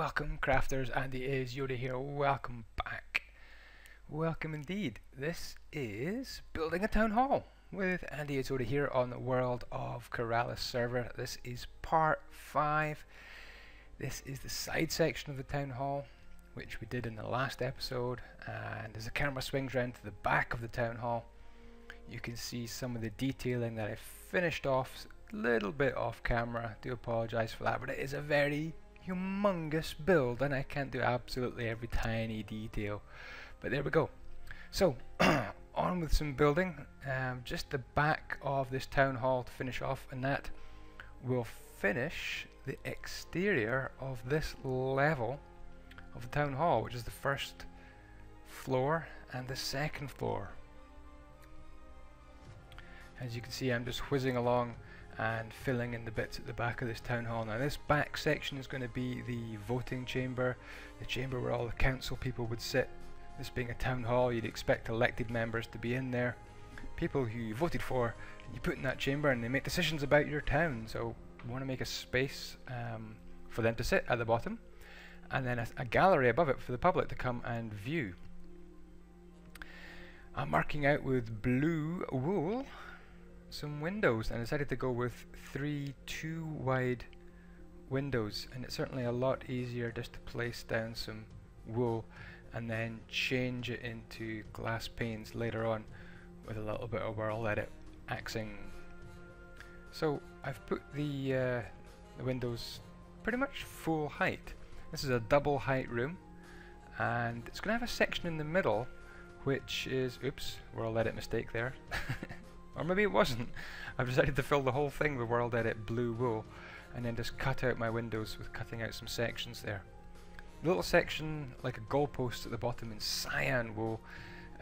Welcome crafters, andyisyoda here, welcome back. Welcome indeed. This is Building a Town Hall with andyisyoda here on the World of Keralis server. This is part 5. This is the side section of the Town Hall, which we did in the last episode, and as the camera swings around to the back of the Town Hall, you can see some of the detailing that I finished off a little bit off camera. I do apologise for that, but it is a very humongous build and I can't do absolutely every tiny detail, but there we go. So on with some building. Just the back of this town hall to finish off, and that will finish the exterior of this level of the town hall, which is the first floor and the second floor. As you can see, I'm just whizzing along and filling in the bits at the back of this town hall. Now this back section is going to be the voting chamber, the chamber where all the council people would sit. This being a town hall, you'd expect elected members to be in there, people who you voted for, and you put in that chamber and they make decisions about your town. So you want to make a space for them to sit at the bottom, and then a gallery above it for the public to come and view. I'm marking out with blue wool some windows, and I decided to go with 3 2-wide windows, and it's certainly a lot easier just to place down some wool and then change it into glass panes later on with a little bit of world edit axing. So I've put the windows pretty much full height. This is a double height room, and it's going to have a section in the middle which is, oops, world edit mistake there. Or maybe it wasn't. I've decided to fill the whole thing with world edit blue wool and then just cut out my windows with cutting out some sections there. A little section like a goalpost at the bottom in cyan wool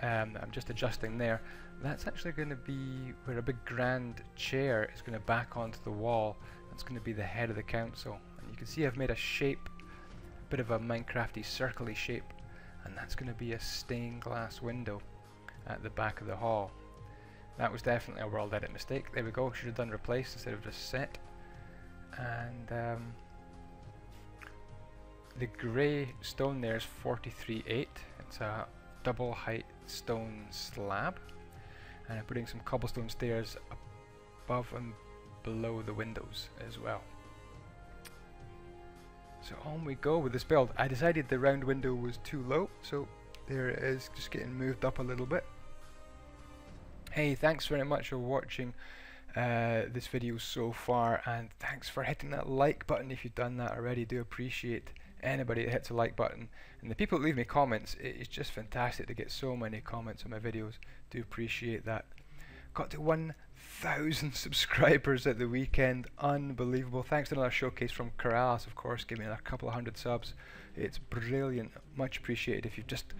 that I'm just adjusting there. That's actually going to be where a big grand chair is going to back onto the wall. That's going to be the head of the council. And you can see I've made a shape, a bit of a Minecrafty circle-y shape, and that's going to be a stained glass window at the back of the hall. That was definitely a world edit mistake. There we go, should have done replace instead of just set. And the grey stone there is 43.8. It's a double height stone slab. And I'm putting some cobblestone stairs above and below the windows as well. So on we go with this build. I decided the round window was too low, so there it is, just getting moved up a little bit. Hey, thanks very much for watching this video so far, and thanks for hitting that like button if you've done that already. Do appreciate anybody that hits a like button, and the people that leave me comments. It's just fantastic to get so many comments on my videos. Do appreciate that. Got to 1,000 subscribers at the weekend, unbelievable. Thanks to another showcase from Keralis, of course, giving me a couple of 100 subs. It's brilliant, much appreciated. If you've just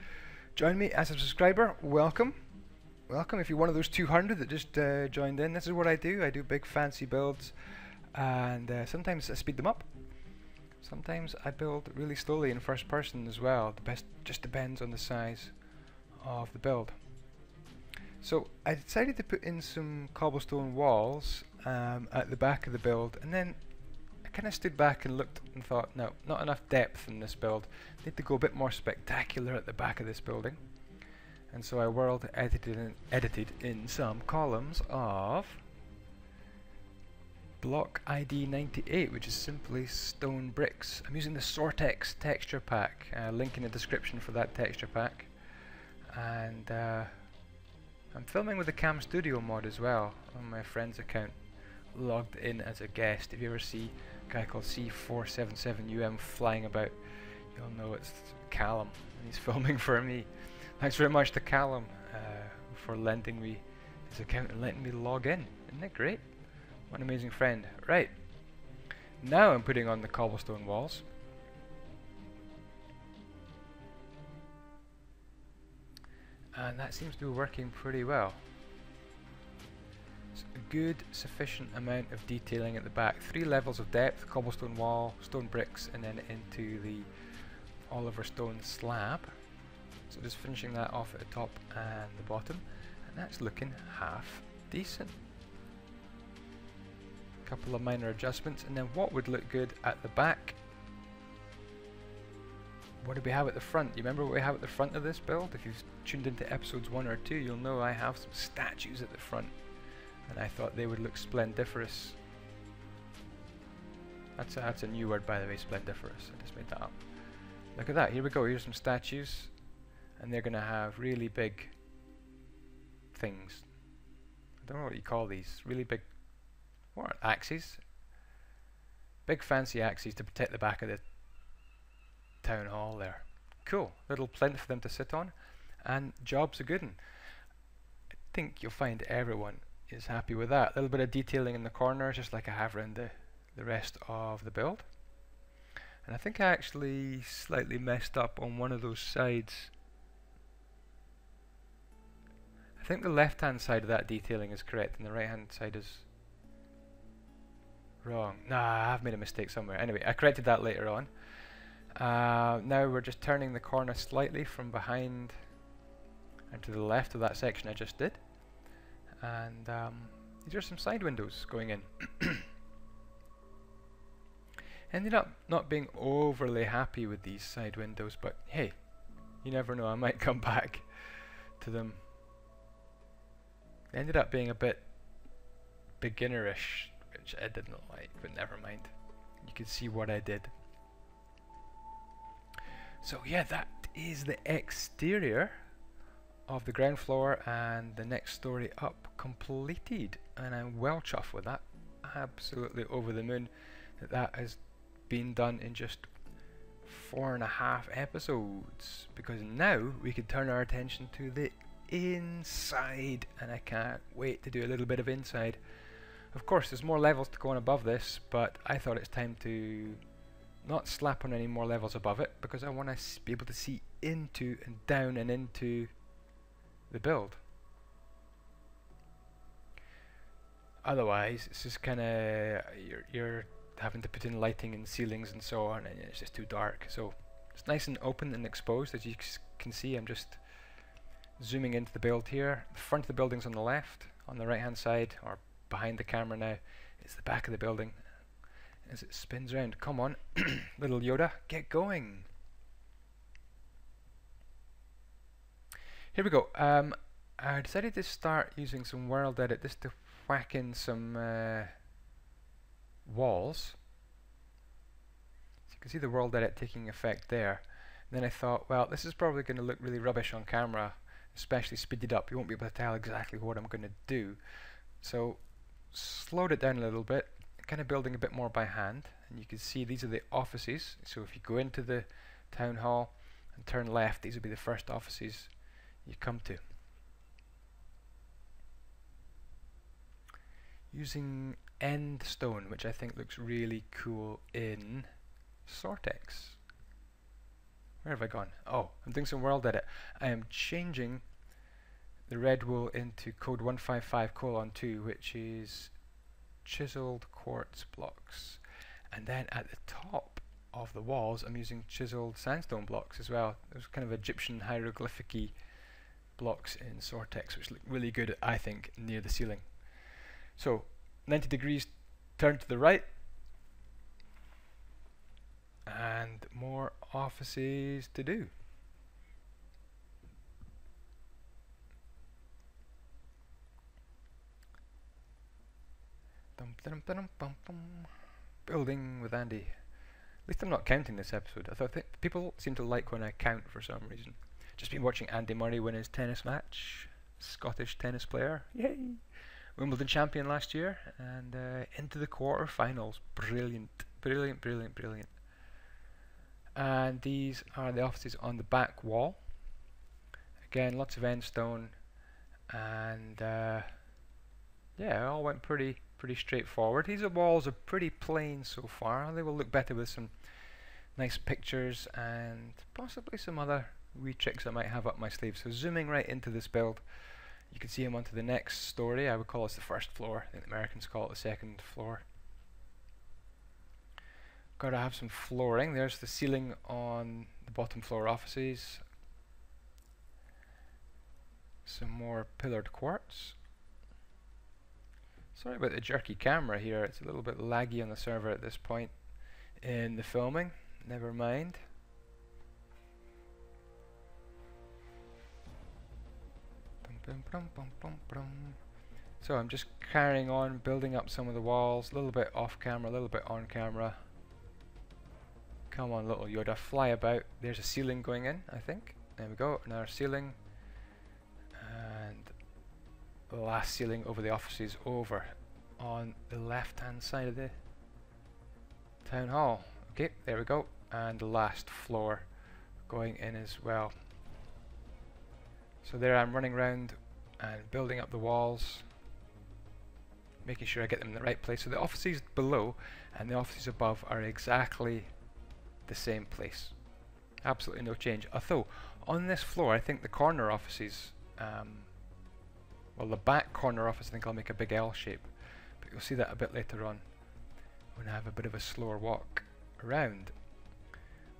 joined me as a subscriber, welcome. Welcome. If you're one of those 200 that just joined in, this is what I do. I do big fancy builds, and sometimes I speed them up. Sometimes I build really slowly in first person as well. The best just depends on the size of the build. So I decided to put in some cobblestone walls at the back of the build, and then I kind of stood back and looked and thought, no, not enough depth in this build. Need to go a bit more spectacular at the back of this building. And so I world edited in some columns of block ID 98, which is simply stone bricks. I'm using the Sortex texture pack, link in the description for that texture pack. And I'm filming with the Cam Studio mod as well on my friend's account, logged in as a guest. If you ever see a guy called C477UM flying about, you'll know it's Callum, and he's filming for me. Thanks very much to Callum for lending me his account and letting me log in. Isn't that great? What an amazing friend. Right, now I'm putting on the cobblestone walls. And that seems to be working pretty well. It's a good, sufficient amount of detailing at the back. 3 levels of depth, cobblestone wall, stone bricks, and then into the Oliver stone slab. So just finishing that off at the top and the bottom, and that's looking half decent. Couple of minor adjustments, and then what would look good at the back what did we have at the front? You remember what we have at the front of this build? If you've tuned into episodes 1 or 2, you'll know I have some statues at the front, and I thought they would look splendiferous. That's a new word, by the way, splendiferous. I just made that up. Look at that. Here we go. Here's some statues, and they're going to have really big things. I don't know what you call these. Really big, what, axes? Big fancy axes to protect the back of the town hall there. Cool. Little plinth for them to sit on, and job's a good one. I think you'll find everyone is happy with that. A little bit of detailing in the corners, just like I have around the rest of the build. And I think I actually slightly messed up on one of those sides. I think the left hand side of that detailing is correct and the right hand side is wrong. Nah, I have made a mistake somewhere. Anyway, I corrected that later on. Now we're just turning the corner slightly from behind and to the left of that section I just did. And these are some side windows going in. Ended up not being overly happy with these side windows, but hey, you never know, I might come back to them. They ended up being a bit beginnerish, which I didn't like, but never mind. You can see what I did. So yeah, that is the exterior of the ground floor and the next story up completed, and I'm well chuffed with that. Absolutely over the moon that that has been done in just 4.5 episodes, because now we can turn our attention to the inside, and I can't wait to do a little bit of inside. Of course there's more levels to go on above this, but I thought it's time to not slap on any more levels above it, because I want to be able to see into and down and into the build. Otherwise it's just kind of you're having to put in lighting and ceilings and so on, and it's just too dark. So it's nice and open and exposed. As you can see, I'm just zooming into the build here. The front of the building's on the left. On the right hand side, or behind the camera now, is the back of the building as it spins around. Come on, little Yoda, get going. Here we go. I decided to start using some world edit just to whack in some walls. So you can see the world edit taking effect there. And then I thought, well, this is probably going to look really rubbish on camera, especially speeded up. You won't be able to tell exactly what I'm going to do. So slowed it down a little bit, kind of building a bit more by hand. And you can see these are the offices. So if you go into the town hall and turn left, these will be the first offices you come to. Using end stone, which I think looks really cool in Sortex. Where have I gone? Oh, I'm doing some world edit. I am changing the red wool into code 155:2, which is chiseled quartz blocks. And then at the top of the walls, I'm using chiseled sandstone blocks as well. There's kind of Egyptian hieroglyphic-y blocks in Sortex, which look really good, I think, near the ceiling. So 90 degrees turn to the right, and more offices to do. Building with Andy. At least I'm not counting this episode. I thought people seem to like when I count for some reason. Just been watching Andy Murray win his tennis match. Scottish tennis player. Yay! Wimbledon champion last year, and into the quarter-finals. Brilliant, brilliant, brilliant, brilliant. And these are the offices on the back wall. Again, lots of end stone, and yeah, it all went pretty straightforward. These walls are pretty plain so far. They will look better with some nice pictures and possibly some other wee tricks I might have up my sleeve. So zooming right into this build, you can see I'm onto the next story. I would call this the first floor. I think the Americans call it the second floor. Got to have some flooring. There's the ceiling on the bottom floor offices. Some more pillared quartz. Sorry about the jerky camera here. It's a little bit laggy on the server at this point in the filming. Never mind. Bum, bum, bum, bum, bum. So I'm just carrying on building up some of the walls, a little bit off camera, a little bit on camera. Come on, little Yoda, fly about. There's a ceiling going in, I think. There we go, another ceiling. And the last ceiling over the offices over on the left hand side of the town hall. Okay, there we go. And the last floor going in as well. So there I'm running around and building up the walls, making sure I get them in the right place. So the offices below and the offices above are exactly the same place. Absolutely no change. Although on this floor I think the corner offices, well, the back corner office, I think I'll make a big L shape, but you'll see that a bit later on when I have a bit of a slower walk around.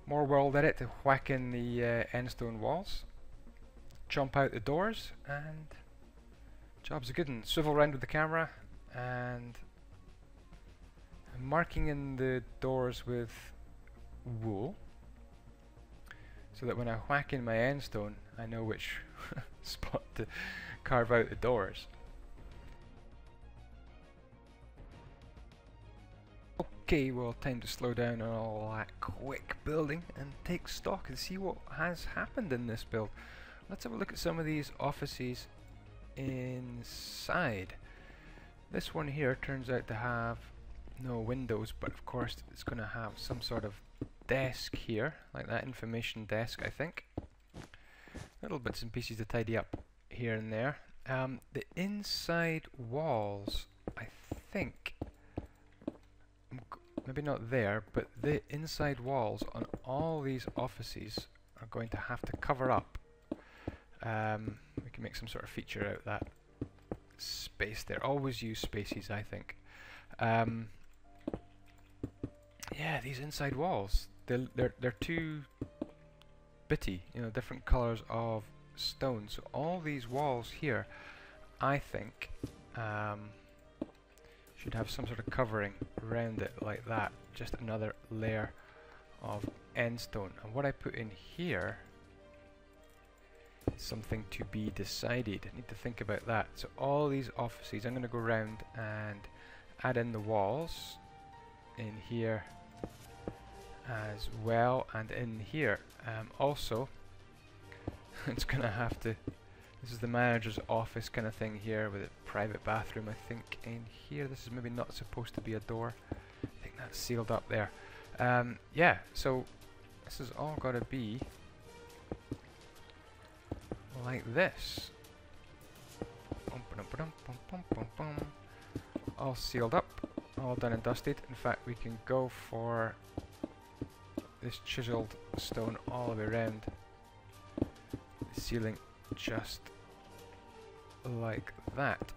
More world edit to whack in the end stone walls, jump out the doors, and job's a good one. Swivel around with the camera, and I'm marking in the doors with wool so that when I whack in my end stone I know which spot to carve out the doors. Okay, well, time to slow down on all that quick building and take stock and see what has happened in this build. Let's have a look at some of these offices inside. This one here turns out to have no windows, but of course it's going to have some sort of desk here, like that information desk, I think. Little bits and pieces to tidy up here and there. The inside walls, I think, maybe not there, but the inside walls on all these offices are going to have to cover up. We can make some sort of feature out of that space there. Always use spaces, I think. Yeah, these inside walls, they're too bitty, you know, different colors of stone. So all these walls here, I think, should have some sort of covering around it like that. Just another layer of end stone. And what I put in here is something to be decided. I need to think about that. So all these offices, I'm going to go around and add in the walls in here as well, and in here also. It's going to have to, this is the manager's office kind of thing here with a private bathroom, I think, in here. This is maybe not supposed to be a door. I think that's sealed up there. Yeah, so this has all got to be like this. All sealed up, all done and dusted. In fact, we can go for this chiseled stone all the way around the ceiling, just like that.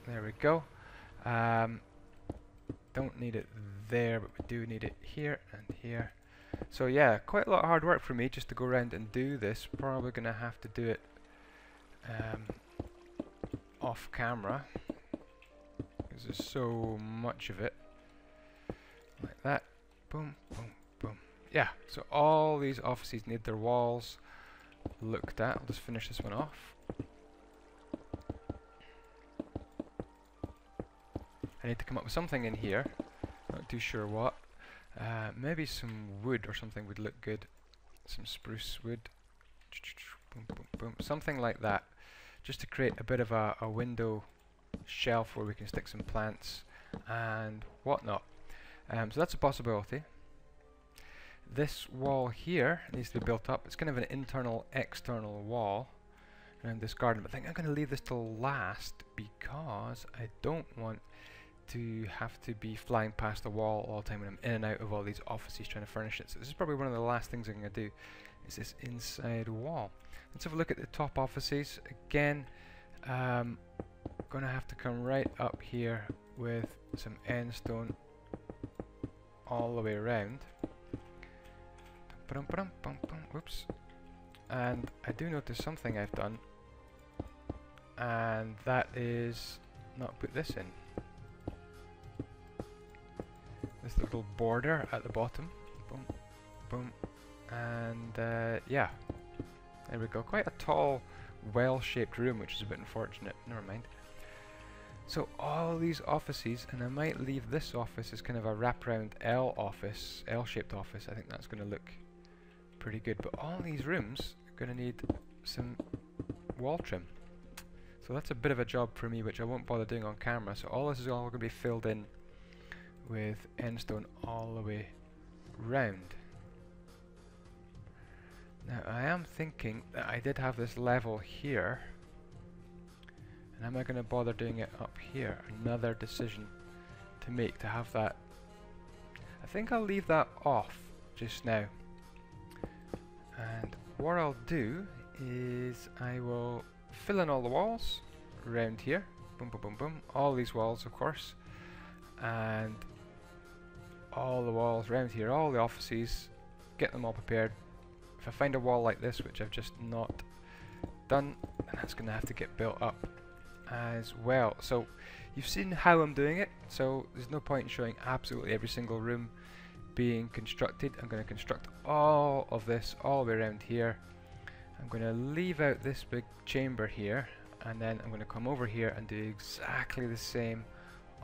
There we go. Don't need it there, but we do need it here and here. So yeah, quite a lot of hard work for me just to go around and do this. Probably gonna have to do it off camera because there's so much of it. Like that. Boom, boom, boom. Yeah, so all these offices need their walls looked at. I'll just finish this one off. I need to come up with something in here. Not too sure what. Maybe some wood or something would look good. Some spruce wood. Boom, boom, boom. Something like that. Just to create a bit of a window shelf where we can stick some plants and whatnot. So that's a possibility. This wall here needs to be built up. It's kind of an internal external wall around this garden, but I think I'm going to leave this till last because I don't want to have to be flying past the wall all the time when I'm in and out of all these offices trying to furnish it. So this is probably one of the last things I'm going to do, is this inside wall. Let's have a look at the top offices. Again, going to have to come right up here with some end stone all the way around. Whoops. And I do notice something I've done, and that is not put this in. This little border at the bottom. Boom, boom, and yeah, There we go. Quite a tall, well-shaped room, which is a bit unfortunate. Never mind. So all these offices, and I might leave this office as kind of a wraparound L office, L-shaped office. I think that's going to look pretty good. But all these rooms are going to need some wall trim. So that's a bit of a job for me, which I won't bother doing on camera. So all this is all going to be filled in with end stone all the way round. Now I am thinking that I did have this level here, and am I going to bother doing it up here? Another decision to make, to have that. I think I'll leave that off just now, and what I'll do is I will fill in all the walls around here, boom boom boom boom, all these walls of course, and all the walls around here, all the offices, get them all prepared. If I find a wall like this, which I've just not done, then that's going to have to get built up as well. So you've seen how I'm doing it, so there's no point in showing absolutely every single room being constructed. I'm going to construct all of this all the way around here. I'm going to leave out this big chamber here, and then I'm going to come over here and do exactly the same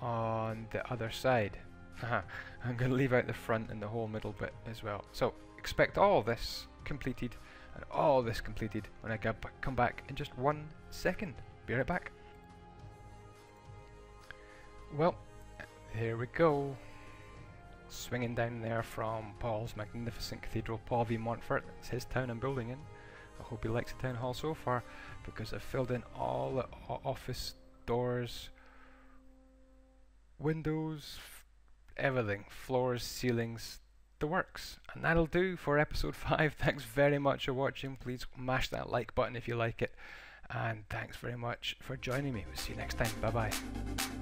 on the other side. I'm going to leave out the front and the whole middle bit as well. So expect all this completed and all this completed when I come back in just 1 second. Be right back. Well, here we go. Swinging down there from Paul's magnificent cathedral, Paul V. Montfort. It's his town I'm building in. I hope he likes the town hall so far, because I've filled in all the office doors, windows, everything, floors, ceilings, the works. And that'll do for episode 5. Thanks very much for watching. Please mash that like button if you like it, and thanks very much for joining me. We'll see you next time. Bye bye.